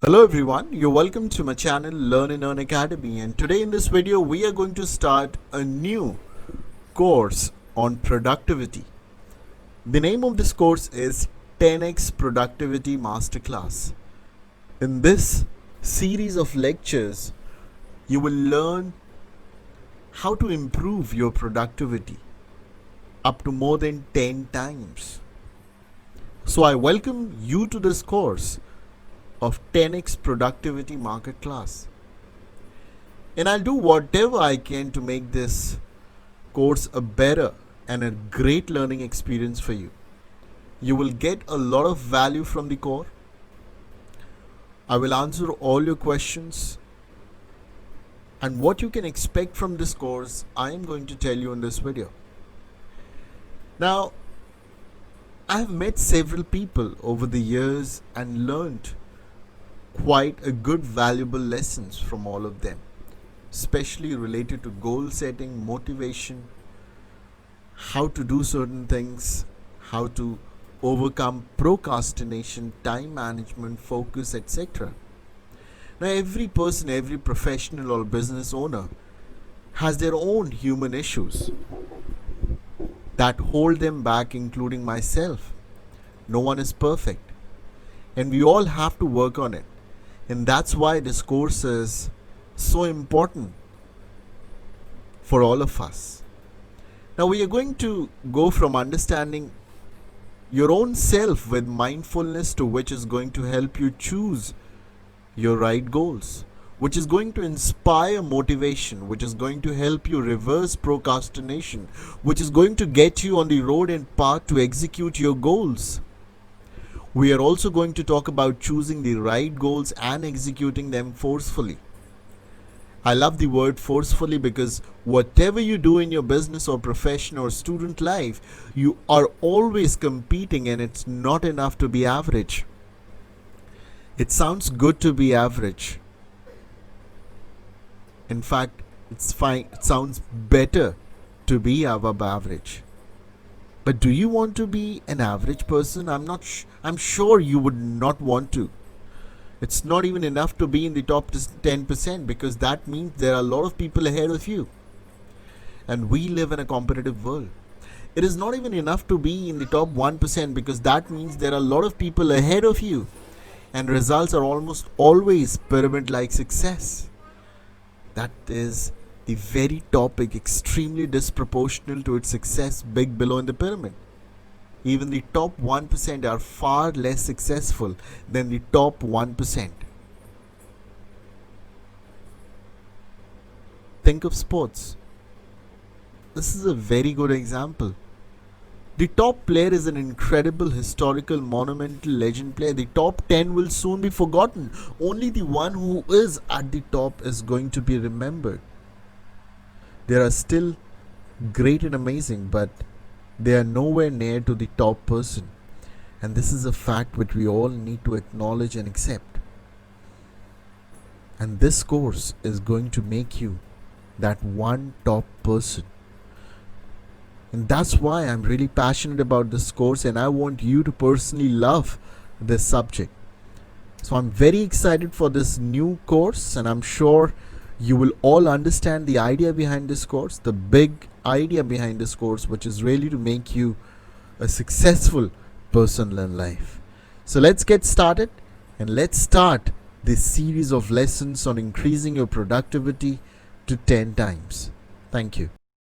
Hello everyone, you're welcome to my channel Learn and Earn Academy, and today in this video we are going to start a new course on productivity. The name of this course is 10x Productivity Masterclass. In this series of lectures, you will learn how to improve your productivity up to more than 10 times. So I welcome you to this course of 10x Productivity Market Class. And I'll do whatever I can to make this course a better and a great learning experience for you. You will get a lot of value from the course. I will answer all your questions. And what you can expect from this course, I am going to tell you in this video. Now, I have met several people over the years and learned quite a good valuable lessons from all of them, especially related to goal setting, motivation, how to do certain things, how to overcome procrastination, time management, focus, etc. Now every person, every professional or business owner has their own human issues that hold them back, including myself. No one is perfect and we all have to work on it. And that's why this course is so important for all of us. Now we are going to go from understanding your own self with mindfulness, to which is going to help you choose your right goals, which is going to inspire motivation, which is going to help you reverse procrastination, which is going to get you on the road and path to execute your goals. We are also going to talk about choosing the right goals and executing them forcefully. I love the word forcefully because whatever you do in your business or profession or student life, you are always competing, and it's not enough to be average. It sounds good to be average. In fact, it's fine. It sounds better to be above average. But do you want to be an average person? I'm sure you would not want to. It's not even enough to be in the top 10%, because that means there are a lot of people ahead of you. And we live in a competitive world. It is not even enough to be in the top 1%, because that means there are a lot of people ahead of you. And results are almost always pyramid-like success. That is the very topic, extremely disproportional to its success, big below in the pyramid. Even the top 1% are far less successful than the top 1%. Think of sports. This is a very good example. The top player is an incredible, historical, monumental, legend player. The top 10 will soon be forgotten. Only the one who is at the top is going to be remembered. They are still great and amazing, but they are nowhere near to the top person. And this is a fact which we all need to acknowledge and accept. And this course is going to make you that one top person. And that's why I'm really passionate about this course, and I want you to personally love this subject. So I'm very excited for this new course, and I'm sure you will all understand the idea behind this course, the big idea behind this course, which is really to make you a successful person in life. So let's get started, and let's start this series of lessons on increasing your productivity to 10 times. Thank you.